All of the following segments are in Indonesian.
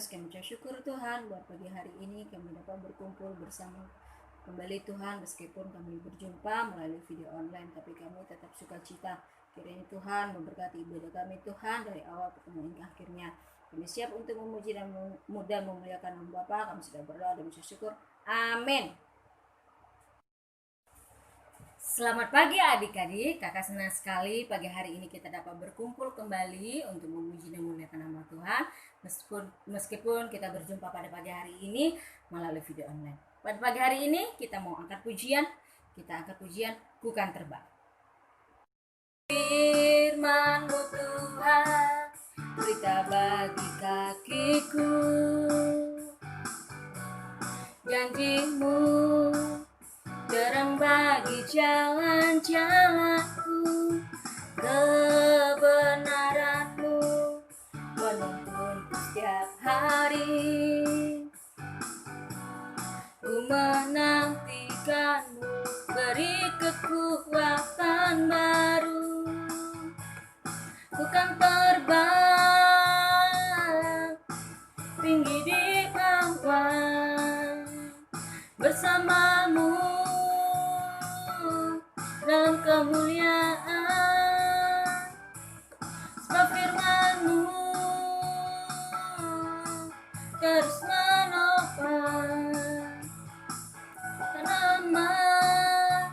Yesus, kami ucap syukur Tuhan buat pagi hari ini kami dapat berkumpul bersama kembali Tuhan, meskipun kami berjumpa melalui video online, tapi kami tetap sukacita. Kiranya Tuhan memberkati ibadah kami Tuhan dari awal pertemuan hingga akhirnya. Kami siap untuk memuji dan memuliakan nama Bapa. Kami sudah berdoa dan bersyukur. Amin. Selamat pagi adik-adik, kakak senang sekali pagi hari ini kita dapat berkumpul kembali untuk memuji dan memuliakan nama Tuhan. Meskipun kita berjumpa pada pagi hari ini melalui video online. Pada pagi hari ini kita mau angkat pujian, Ku Kan Terbang. Firman-Mu Tuhan, berita bagi kakiku, janji-Mu terang bagi jalan-jalanku, kebenaran-Mu menuntunku setiap hari. Ku menantikan-Mu, beri kekuatan baru. Ku kan terbang tinggi di awan bersama-Mu dalam kemuliaan. Sebab firman-Mu terus menopang aman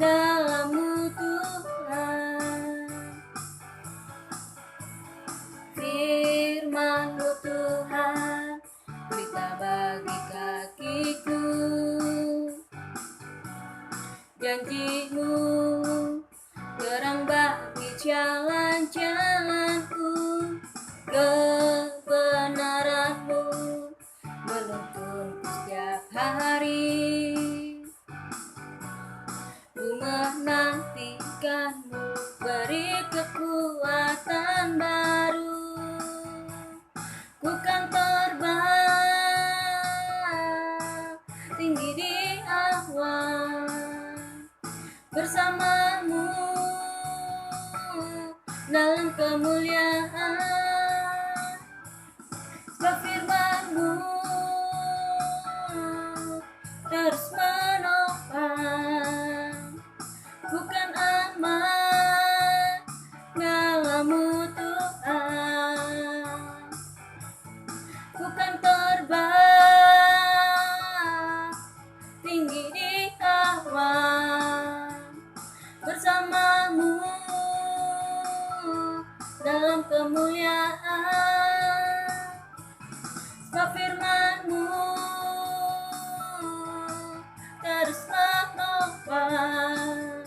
dalam-Mu Tuhan. Firman-Mu Tuhan, berita bagi kakiku, janji-Mu terang bagi jalan-jalanku, kebenaran-Mu menuntunku setiap hari. Ku menantikan-Mu, beri kekuatan baru. Ku kan terbang tinggi di awan bersama-Mu dalam kemuliaan. Sebab firman-Mu terus menopang. Ku kan aman dalam-Mu Tuhan. Ku kan terbang tinggi di awan bersama-Mu dalam kemuliaan. Sebab firman-Mu terus menopang.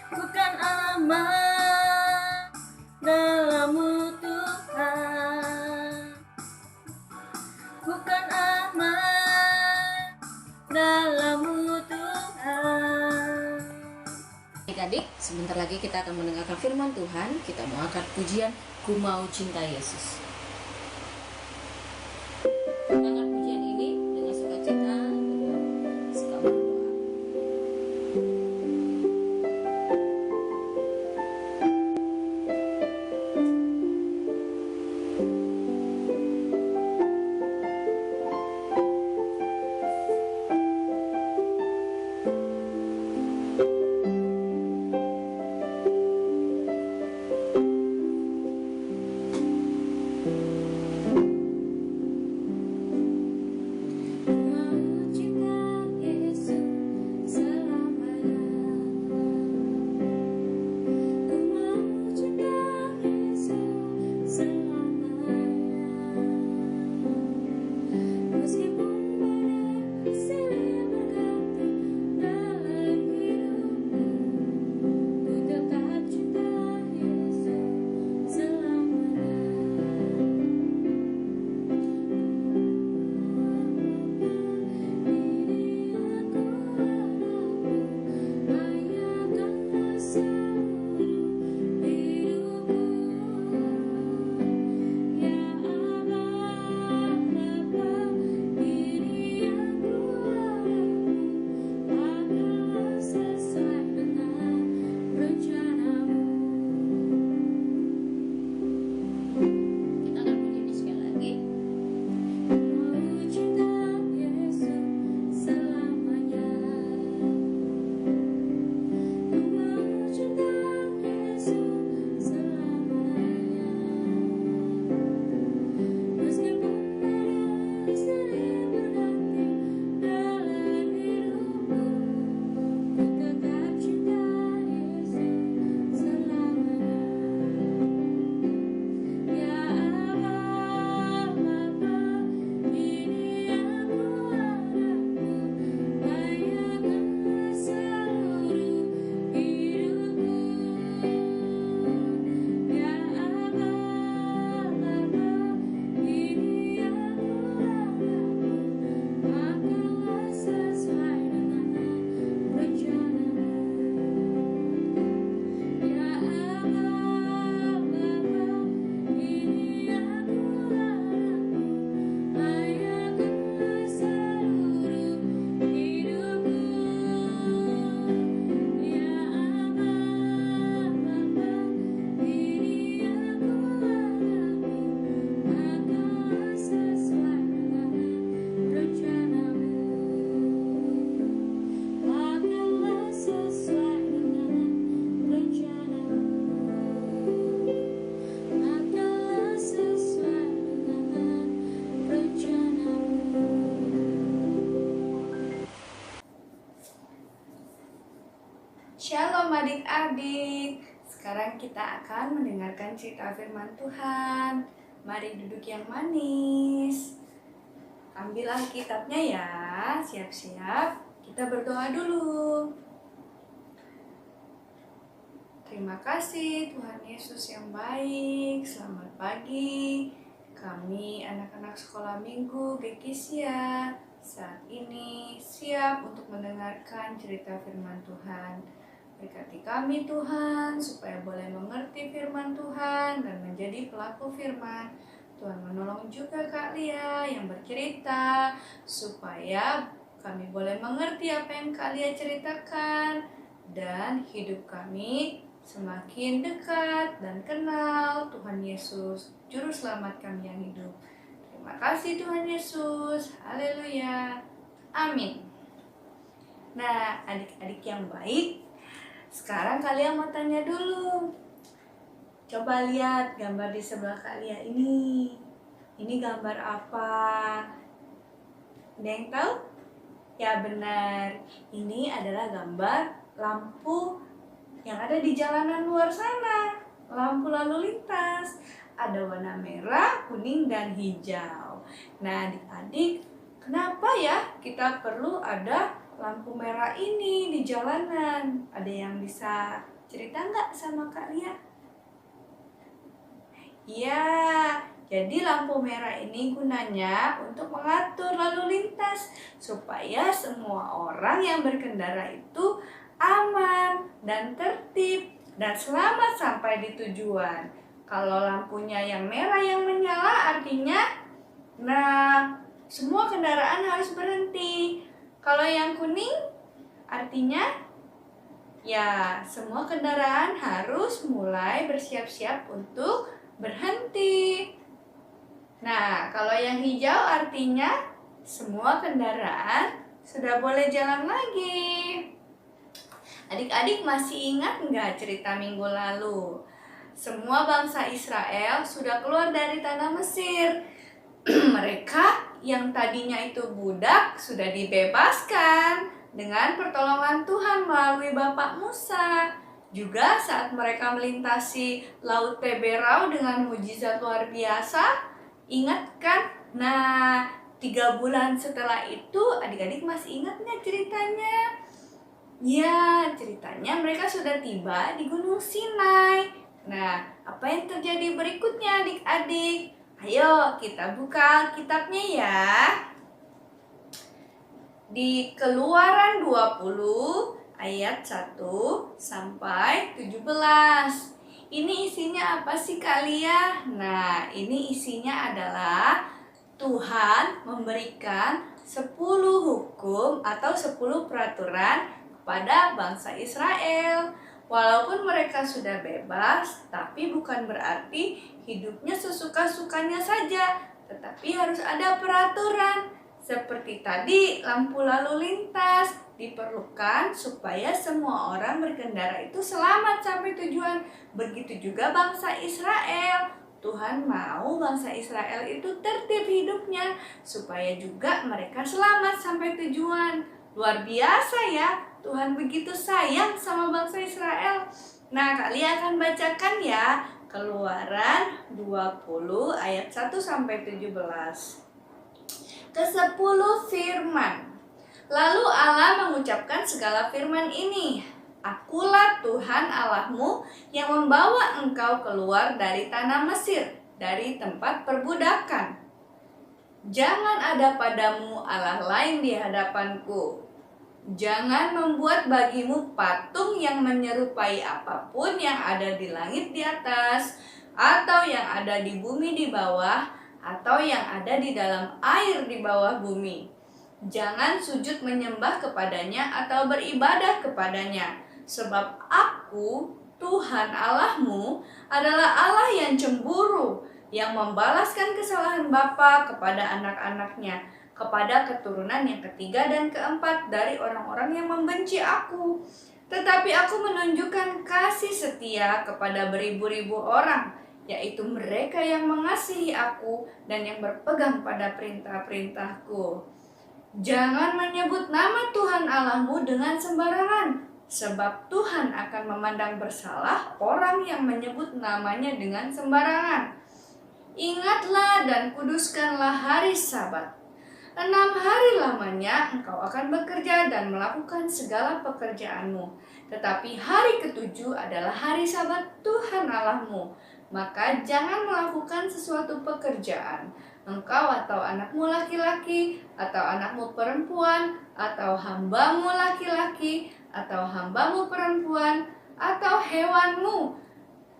Ku kan aman dalam-Mu Tuhan. Ku kan aman dalam-Mu Tuhan. Adik-adik, sebentar lagi kita akan mendengarkan firman Tuhan. Kita mau angkat pujian, Ku Mau Cinta Yesus. Kita angkat pujian ini dengan sukacita, dengan suka berdoa. mendengarkan cerita firman Tuhan. Mari duduk yang manis. Ambil Alkitabnya ya, siap-siap. Kita berdoa dulu. Terima kasih Tuhan Yesus yang baik. Selamat pagi. Kami anak-anak sekolah minggu Gekisia saat ini siap untuk mendengarkan cerita firman Tuhan. Berkati kami Tuhan, supaya boleh mengerti firman Tuhan dan menjadi pelaku firman. Tuhan menolong juga Kak Lia yang bercerita, supaya kami boleh mengerti apa yang Kak Lia ceritakan. Dan hidup kami semakin dekat dan kenal Tuhan Yesus, Juru Selamat kami yang hidup. Terima kasih Tuhan Yesus, haleluya, amin. Nah, adik-adik yang baik, sekarang kalian mau tanya dulu. Coba lihat gambar di sebelah kalian ini. Ini gambar apa? Ada yang tahu? Ya benar, ini adalah gambar lampu yang ada di jalanan luar sana. Lampu lalu lintas. Ada warna merah, kuning, dan hijau. Nah adik-adik, kenapa ya kita perlu ada lampu merah ini di jalanan? Ada yang bisa cerita nggak sama Kak Lia? Ya, jadi lampu merah ini gunanya untuk mengatur lalu lintas supaya semua orang yang berkendara itu aman dan tertib dan selamat sampai di tujuan. Kalau lampunya yang merah yang menyala artinya, semua kendaraan harus berhenti. Kalau yang kuning artinya, ya semua kendaraan harus mulai bersiap-siap untuk berhenti. Nah, kalau yang hijau artinya semua kendaraan sudah boleh jalan lagi. Adik-adik masih ingat nggak cerita minggu lalu? Semua bangsa Israel sudah keluar dari tanah Mesir. Mereka yang tadinya itu budak sudah dibebaskan dengan pertolongan Tuhan melalui Bapak Musa. Juga saat mereka melintasi Laut Teberau dengan mujizat luar biasa, ingat kan? Nah, 3 bulan setelah itu adik-adik masih ingat nggak ceritanya? Ya, ceritanya mereka sudah tiba di Gunung Sinai. Nah, apa yang terjadi berikutnya adik-adik? Ayo kita buka kitabnya ya. Di Keluaran 20 ayat 1 sampai 17. Ini isinya apa sih Kak Lia? Nah, ini isinya adalah Tuhan memberikan 10 hukum atau 10 peraturan kepada bangsa Israel. Walaupun mereka sudah bebas, tapi bukan berarti hidupnya sesuka-sukanya saja, tetapi harus ada peraturan. Seperti tadi, lampu lalu lintas diperlukan supaya semua orang berkendara itu selamat sampai tujuan. Begitu juga bangsa Israel. Tuhan mau bangsa Israel itu tertib hidupnya supaya juga mereka selamat sampai tujuan. Luar biasa ya, Tuhan begitu sayang sama bangsa Israel. Nah, kalian akan bacakan ya Keluaran 20 ayat 1 sampai 17. Ke-10 firman. Lalu Allah mengucapkan segala firman ini. Akulah Tuhan Allahmu yang membawa engkau keluar dari tanah Mesir, dari tempat perbudakan. Jangan ada padamu Allah lain di hadapanku. Jangan membuat bagimu patung yang menyerupai apapun yang ada di langit di atas, atau yang ada di bumi di bawah, atau yang ada di dalam air di bawah bumi. Jangan sujud menyembah kepadanya atau beribadah kepadanya, sebab Aku, Tuhan Allahmu, adalah Allah yang cemburu, yang membalaskan kesalahan bapa kepada anak-anaknya, kepada keturunan yang ketiga dan keempat dari orang-orang yang membenci Aku. Tetapi Aku menunjukkan kasih setia kepada beribu-ribu orang, yaitu mereka yang mengasihi Aku dan yang berpegang pada perintah-perintahku. Jangan menyebut nama Tuhan Allahmu dengan sembarangan, Sebab Tuhan akan memandang bersalah orang yang menyebut namanya dengan sembarangan. Ingatlah dan kuduskanlah hari Sabat. 6 hari lamanya engkau akan bekerja dan melakukan segala pekerjaanmu. Tetapi hari ketujuh adalah hari Sabat Tuhan Allahmu. Maka jangan melakukan sesuatu pekerjaan, engkau atau anakmu laki-laki, atau anakmu perempuan, atau hambamu laki-laki, atau hambamu perempuan, atau hewanmu,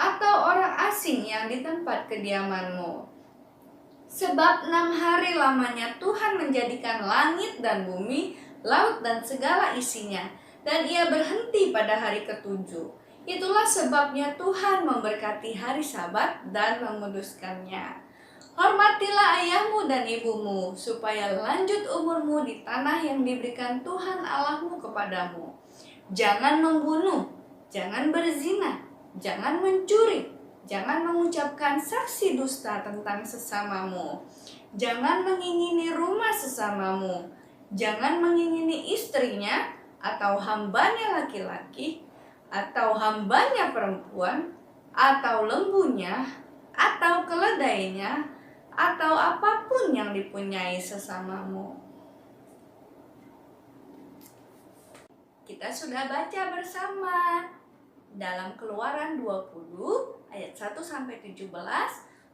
atau orang asing yang di tempat kediamanmu. Sebab 6 hari lamanya Tuhan menjadikan langit dan bumi, laut dan segala isinya, dan ia berhenti pada hari ketujuh. Itulah sebabnya Tuhan memberkati hari Sabat dan menguduskannya. Hormatilah ayahmu dan ibumu, supaya lanjut umurmu di tanah yang diberikan Tuhan Allahmu kepadamu. Jangan membunuh, jangan berzina, jangan mencuri, jangan mengucapkan saksi dusta tentang sesamamu, jangan mengingini rumah sesamamu, jangan mengingini istrinya, atau hambanya laki-laki, atau hambanya perempuan, atau lembunya, atau keledainya, atau apapun yang dipunyai sesamamu. Kita sudah baca bersama dalam Keluaran 20 ayat 1-17,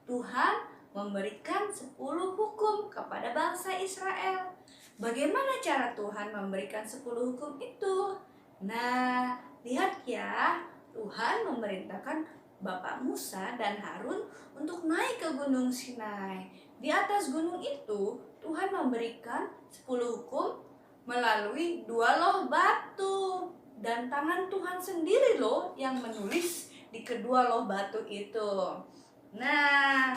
Tuhan memberikan 10 hukum kepada bangsa Israel. Bagaimana cara Tuhan memberikan 10 hukum itu? Nah, lihat ya, Tuhan memerintahkan Bapak Musa dan Harun untuk naik ke Gunung Sinai. Di atas gunung itu, Tuhan memberikan 10 hukum melalui 2 loh batu. Dan tangan Tuhan sendiri loh yang menulis di kedua loh batu itu. Nah,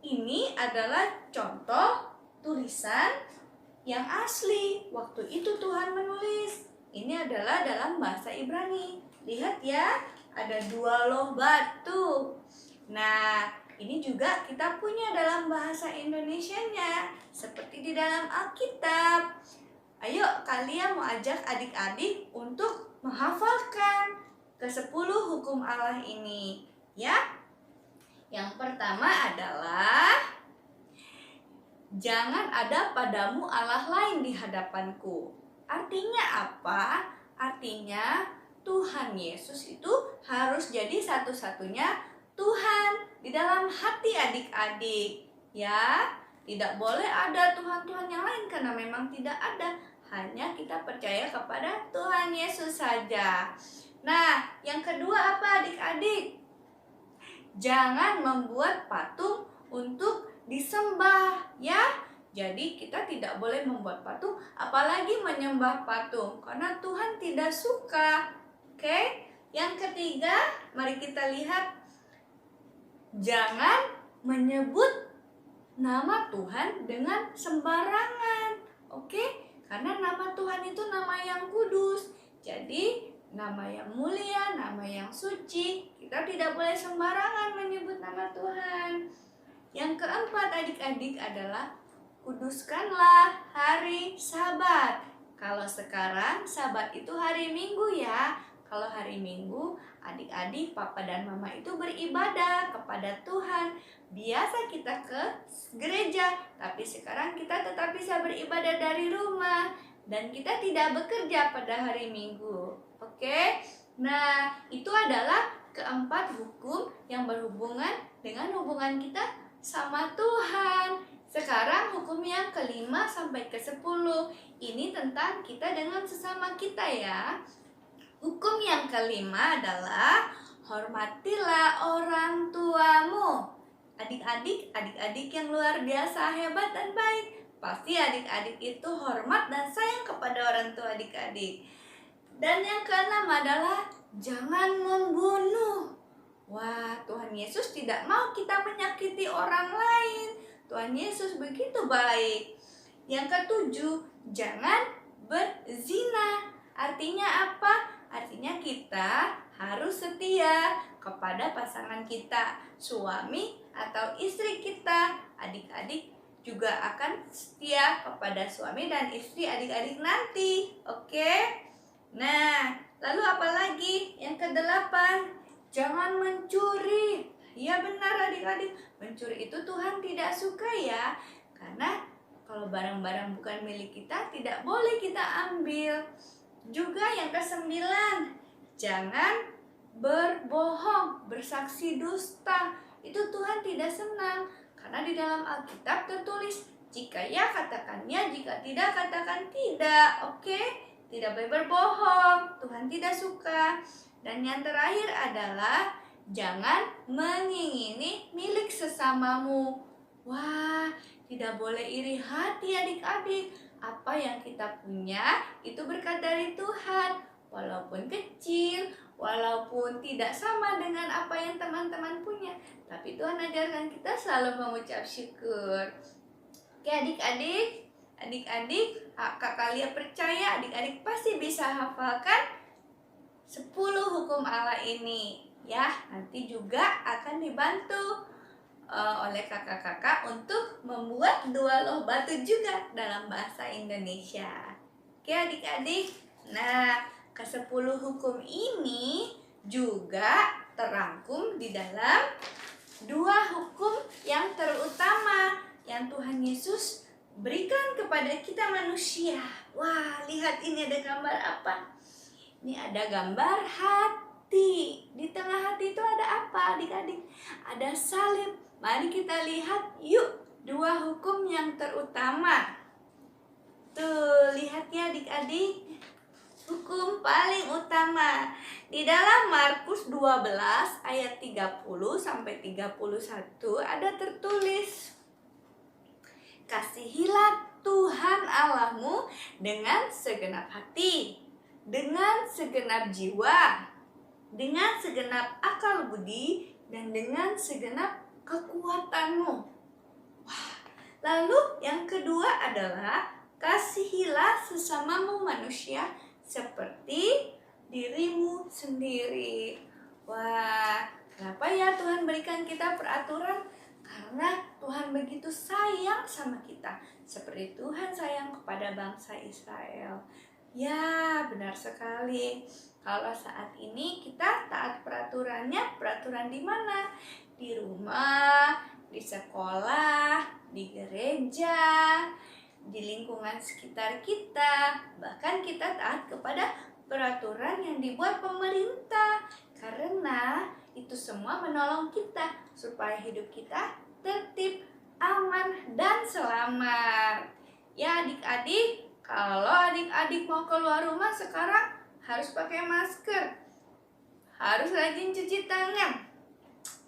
ini adalah contoh tulisan yang asli. Waktu itu Tuhan menulis. Ini adalah dalam bahasa Ibrani. Lihat ya, ada 2 loh batu. Nah, ini juga kita punya dalam bahasa Indonesianya, seperti di dalam Alkitab. Ayo, kalian mau ajak adik-adik untuk menghafalkan ke-10 hukum Allah ini, ya. Yang pertama adalah jangan ada padamu Allah lain di hadapanku. Artinya apa? Artinya Tuhan Yesus itu harus jadi satu-satunya Tuhan di dalam hati adik-adik, ya. Tidak boleh ada Tuhan-Tuhan yang lain karena memang tidak ada. Hanya kita percaya kepada Tuhan Yesus saja. Nah, yang kedua apa adik-adik? Jangan membuat patung untuk disembah, ya. Jadi kita tidak boleh membuat patung, apalagi menyembah patung, karena Tuhan tidak suka. Oke? Yang ketiga, mari kita lihat. Jangan menyebut nama Tuhan dengan sembarangan. Oke? Karena nama Tuhan itu nama yang kudus. Jadi nama yang mulia, nama yang suci. Kita tidak boleh sembarangan menyebut nama Tuhan. Yang keempat adik-adik adalah kuduskanlah hari Sabat. Kalau sekarang Sabat itu hari Minggu ya. Kalau hari Minggu adik-adik, papa dan mama itu beribadah kepada Tuhan. Biasa kita ke gereja, tapi sekarang kita tetap bisa beribadah dari rumah. Dan kita tidak bekerja pada hari Minggu. Oke? Nah, itu adalah keempat hukum yang berhubungan dengan hubungan kita sama Tuhan. Sekarang hukum yang ke-5 sampai ke-10. Ini tentang kita dengan sesama kita ya. Hukum yang ke-5 adalah hormatilah orang tuamu. Adik-adik yang luar biasa hebat dan baik. Pasti adik-adik itu hormat dan sayang kepada orang tua adik-adik. Dan yang ke-6 adalah jangan membunuh. Wah, Tuhan Yesus tidak mau kita menyakiti orang lain. Tuhan Yesus begitu baik. Yang ke-7, jangan berzina. Artinya apa? Artinya kita harus setia kepada pasangan kita, suami atau istri kita. Adik-adik juga akan setia kepada suami dan istri adik-adik nanti. Oke? Nah, lalu apa lagi? Yang kedelapan, jangan mencuri. Ya benar adik-adik, mencuri itu Tuhan tidak suka ya. Karena kalau barang-barang bukan milik kita, tidak boleh kita ambil. Juga yang kesembilan, jangan berbohong, bersaksi dusta. Itu Tuhan tidak senang. Karena di dalam Alkitab tertulis, jika ya katakan ya, jika tidak katakan tidak. Oke? Tidak boleh berbohong, Tuhan tidak suka. Dan yang terakhir adalah jangan mengingini milik sesamamu. Wah, tidak boleh iri hati adik-adik. Apa yang kita punya itu berkat dari Tuhan. Walaupun kecil, walaupun tidak sama dengan apa yang teman-teman punya, tapi Tuhan ajarkan kita selalu mengucap syukur. Oke adik-adik, Kakak Lia percaya adik-adik pasti bisa hafalkan 10 hukum Allah ini. Ya, nanti juga akan dibantu oleh kakak-kakak untuk membuat 2 loh batu juga dalam bahasa Indonesia. Oke adik-adik, nah ke-10 hukum ini juga terangkum di dalam 2 hukum yang terutama yang Tuhan Yesus berikan kepada kita manusia. Wah, lihat ini ada gambar apa? Ini ada gambar hati. Di tengah hati itu ada apa adik-adik? Ada salib. Mari kita lihat yuk 2 hukum yang terutama. Tuh, lihat ya adik-adik. Hukum paling utama di dalam Markus 12 ayat 30 sampai 31 ada tertulis, kasihilah Tuhan Allahmu dengan segenap hati, dengan segenap jiwa, dengan segenap akal budi, dan dengan segenap kekuatanmu. Wah, lalu yang kedua adalah kasihilah sesamamu manusia seperti dirimu sendiri. Wah, kenapa ya Tuhan berikan kita peraturan? Karena Tuhan begitu sayang sama kita, seperti Tuhan sayang kepada bangsa Israel. Ya, benar sekali. Kalau saat ini kita taat peraturannya, peraturan di mana? Di rumah, di sekolah, di gereja, di lingkungan sekitar kita. Bahkan kita taat kepada peraturan yang dibuat pemerintah. Karena itu semua menolong kita supaya hidup kita tertib, aman, dan selamat. Ya adik-adik, kalau adik-adik mau keluar rumah sekarang harus pakai masker, harus rajin cuci tangan.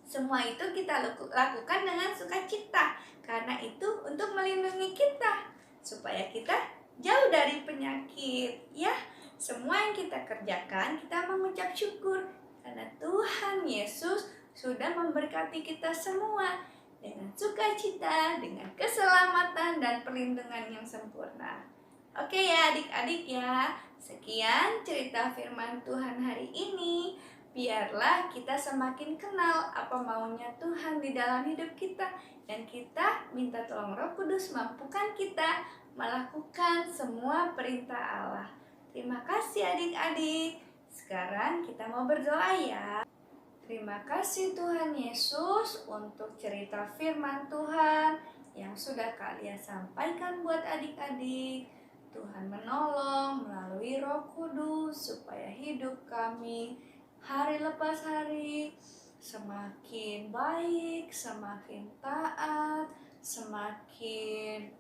Semua itu kita lakukan dengan sukacita, karena itu untuk melindungi kita supaya kita jauh dari penyakit. Ya, semua yang kita kerjakan kita mengucap syukur karena Tuhan Yesus sudah memberkati kita semua dengan sukacita, dengan keselamatan dan perlindungan yang sempurna. Oke ya adik-adik ya, sekian cerita firman Tuhan hari ini. Biarlah kita semakin kenal apa maunya Tuhan di dalam hidup kita, dan kita minta tolong Roh Kudus mampukan kita melakukan semua perintah Allah. Terima kasih adik-adik. Sekarang kita mau berdoa ya. Terima kasih Tuhan Yesus untuk cerita firman Tuhan yang sudah kalian sampaikan buat adik-adik. Tuhan menolong melalui Roh Kudus supaya hidup kami hari lepas hari semakin baik, semakin taat, semakin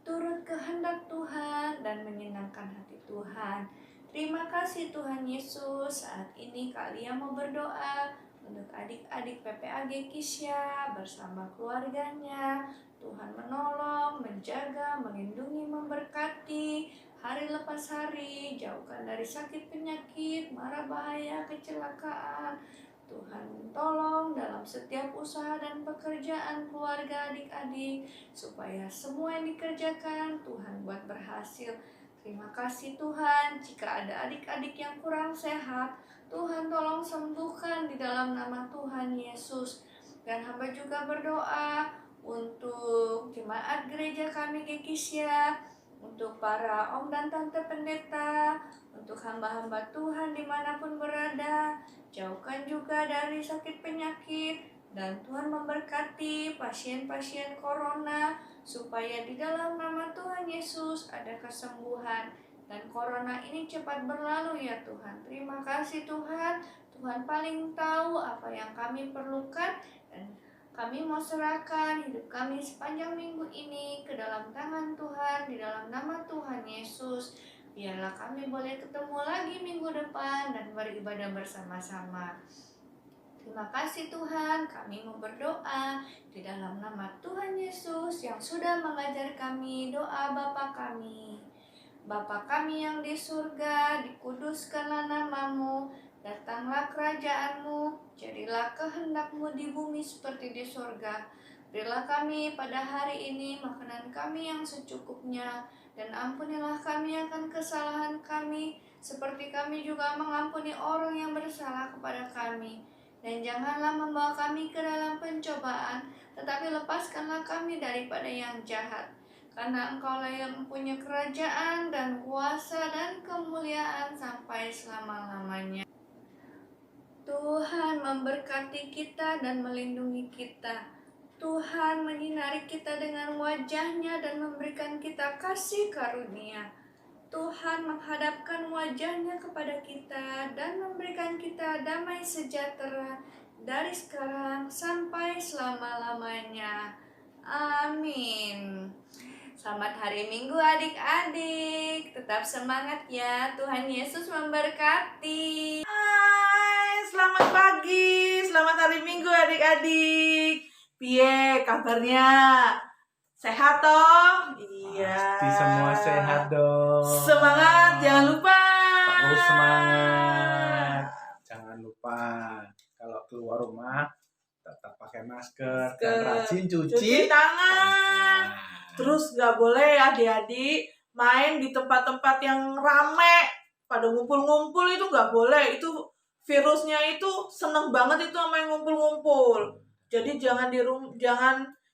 turut kehendak Tuhan dan menyenangkan hati Tuhan. Terima kasih Tuhan Yesus. Saat ini kalian mau berdoa untuk adik-adik PPAG Kisya bersama keluarganya. Tuhan menolong, menjaga, melindungi, memberkati hari lepas hari, jauhkan dari sakit penyakit, mara bahaya, kecelakaan. Tuhan tolong dalam setiap usaha dan pekerjaan keluarga adik-adik, supaya semua yang dikerjakan Tuhan buat berhasil. Terima kasih Tuhan, jika ada adik-adik yang kurang sehat, Tuhan tolong sembuhkan di dalam nama Tuhan Yesus. Dan hamba juga berdoa untuk jemaat gereja kami Gekisya, untuk para om dan tante pendeta, untuk untuk hamba-hamba Tuhan dimanapun berada. Jauhkan juga dari sakit penyakit, dan Tuhan memberkati pasien-pasien corona, supaya di dalam nama Tuhan Yesus ada kesembuhan, dan corona ini cepat berlalu ya Tuhan. Terima kasih Tuhan, Tuhan paling tahu apa yang kami perlukan, dan kami mau serahkan hidup kami sepanjang minggu ini ke dalam tangan Tuhan, di dalam nama Tuhan Yesus. Biarlah kami boleh ketemu lagi minggu depan dan beribadah bersama-sama. Terima kasih Tuhan, kami mau berdoa di dalam nama Tuhan Yesus yang sudah mengajar kami doa Bapa kami. Bapa kami yang di surga, dikuduskanlah namamu, datanglah kerajaanmu, jadilah kehendak-Mu di bumi seperti di surga. Berilah kami pada hari ini makanan kami yang secukupnya, dan ampunilah kami akan kesalahan kami, seperti kami juga mengampuni orang yang bersalah kepada kami. Dan janganlah membawa kami ke dalam pencobaan, tetapi lepaskanlah kami daripada yang jahat. Karena Engkaulah yang mempunyai kerajaan dan kuasa dan kemuliaan sampai selama-lamanya. Tuhan memberkati kita dan melindungi kita. Tuhan menyinari kita dengan wajah-Nya dan memberikan kita kasih karunia. Tuhan menghadapkan wajah-Nya kepada kita dan memberikan kita damai sejahtera dari sekarang sampai selama-lamanya. Amin. Selamat hari Minggu adik-adik. Tetap semangat ya. Tuhan Yesus memberkati. Hai, selamat pagi. Selamat hari Minggu adik-adik. Piye kabarnya? Sehat toh? Iya. Pasti semua sehat dong. Semangat, jangan lupa. Terus semangat. Jangan lupa kalau keluar rumah tetap pakai masker dan rajin cuci tangan. Terus nggak boleh adik-adik main di tempat-tempat yang rame, pada ngumpul-ngumpul itu nggak boleh. Itu virusnya itu seneng banget itu sama yang ngumpul-ngumpul. Jadi jangan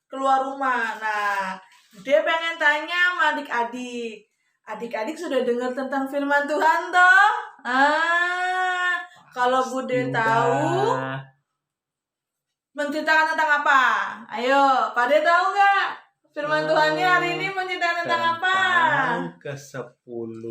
keluar rumah. Nah, dia pengen tanya sama adik-adik. Adik-adik sudah dengar tentang firman Tuhan toh? Kalau Bude tahu, menceritakan tentang apa? Ayo, Pade tahu nggak? Firman Tuhannya hari ini menceritakan tentang apa? ke-10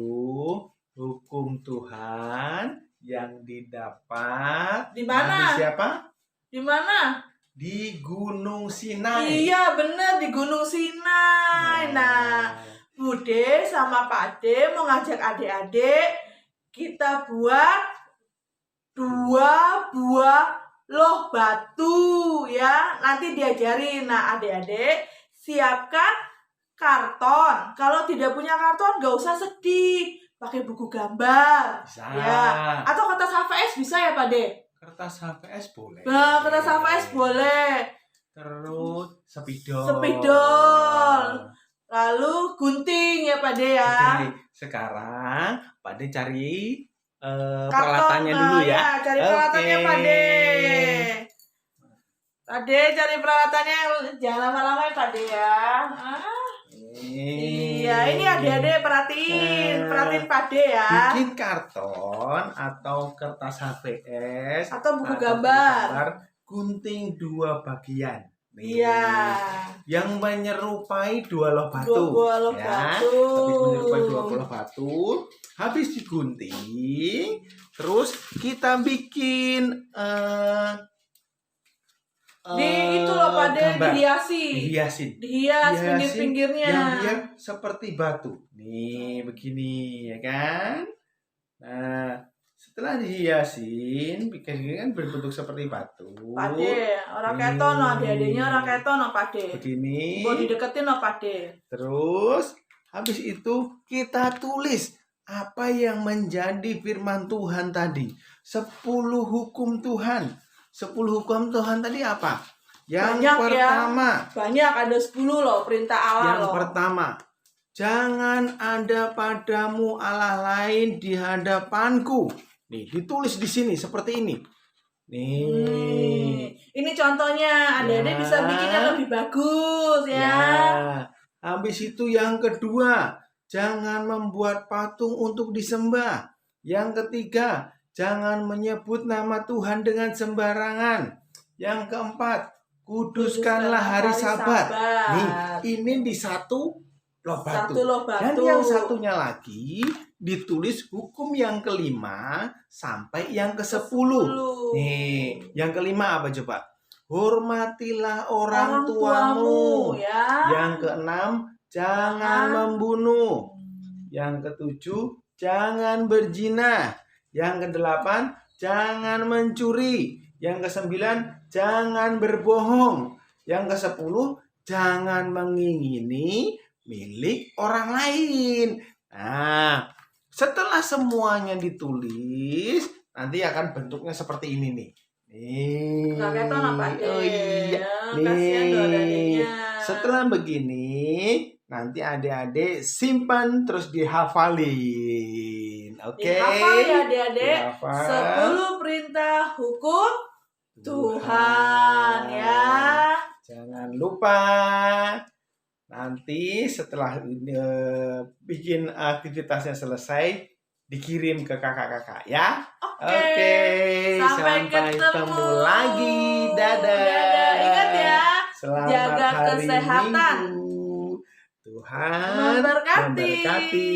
hukum Tuhan yang didapat. Di mana? Nabi siapa? Di mana? Di Gunung Sinai. Iya, bener di Gunung Sinai. Nah, Bude sama Pade mau ngajak adik-adik kita buat 2 buah loh batu ya. Nanti diajarin. Nah, adik-adik siapkan karton. Kalau tidak punya karton gak usah sedih, pakai buku gambar. Bisa. Ya. Atau kertas HVS bisa ya, Pade? Kertas HVS boleh. Nah, kertas HVS boleh. Terus spidol. Spidol. Lalu gunting ya, Pade ya. Oke, sekarang Pade cari Karton, peralatannya dulu ya. Cari peralatannya, Oke. Pade cari peralatannya, jangan lama-lama ya, Pade ya. Iya, ini adik-adik perhatiin Pade ya. Bikin karton atau kertas HVS Atau buku gambar. Gunting 2 bagian. Nih. Iya. Yang menyerupai 2 loh batu. 2 loh ya. batu. Habis menyerupai 2 loh batu, habis digunting, terus kita bikin Itu loh Pade, gambar. dihias Dihiasin pinggir-pinggirnya. yang dia seperti batu. Nih, begini ya kan? Nah, setelah dihiasin, bikin kan berbentuk seperti batu. Pade, orang keton no, adik-adiknya orang keton no, Pade. Begini. Mau dideketin no, Pade. Terus, habis itu kita tulis apa yang menjadi firman Tuhan tadi. 10 hukum Tuhan. 10 hukum Tuhan tadi apa? Yang Banyak pertama. Ya. Banyak, ada 10 loh perintah Allah Yang loh. pertama. Jangan ada padamu Allah lain di hadapanku. Nih, ditulis di sini seperti ini. Nih. Ini contohnya, adik-adik bisa bikinnya lebih bagus ya. Habis itu yang kedua, jangan membuat patung untuk disembah. Yang ketiga, jangan menyebut nama Tuhan dengan sembarangan. Yang keempat, kuduskanlah hari Sabat. Nih, ini di satu loh batu. Satu loh batu. Dan yang satunya lagi ditulis hukum yang kelima sampai yang ke-10. Nih, yang kelima apa coba? Hormatilah orang tuamu. Ya. Yang keenam, jangan membunuh. Yang ketujuh, jangan berzina. Yang kedelapan, jangan mencuri. Yang kesembilan, jangan berbohong. Yang kesepuluh, jangan mengingini milik orang lain. Nah, setelah semuanya ditulis, nanti akan bentuknya seperti ini nih. Nih. Kaketon apa, Dek? Oh iya. Kasihan tuh adiknya. Setelah begini, nanti adik-adik simpan terus dihafalin. Oke. Dihafal ya adik-adik. Dihafal. 10 perintah hukum Tuhan ya. Jangan lupa nanti setelah bikin aktivitasnya selesai dikirim ke kakak-kakak ya. Oke. Sampai ketemu lagi. Dadah. Dadah. Ingat ya, Selamat jaga hari kesehatan. Minggu. Tuhan Memberkati. memberkati.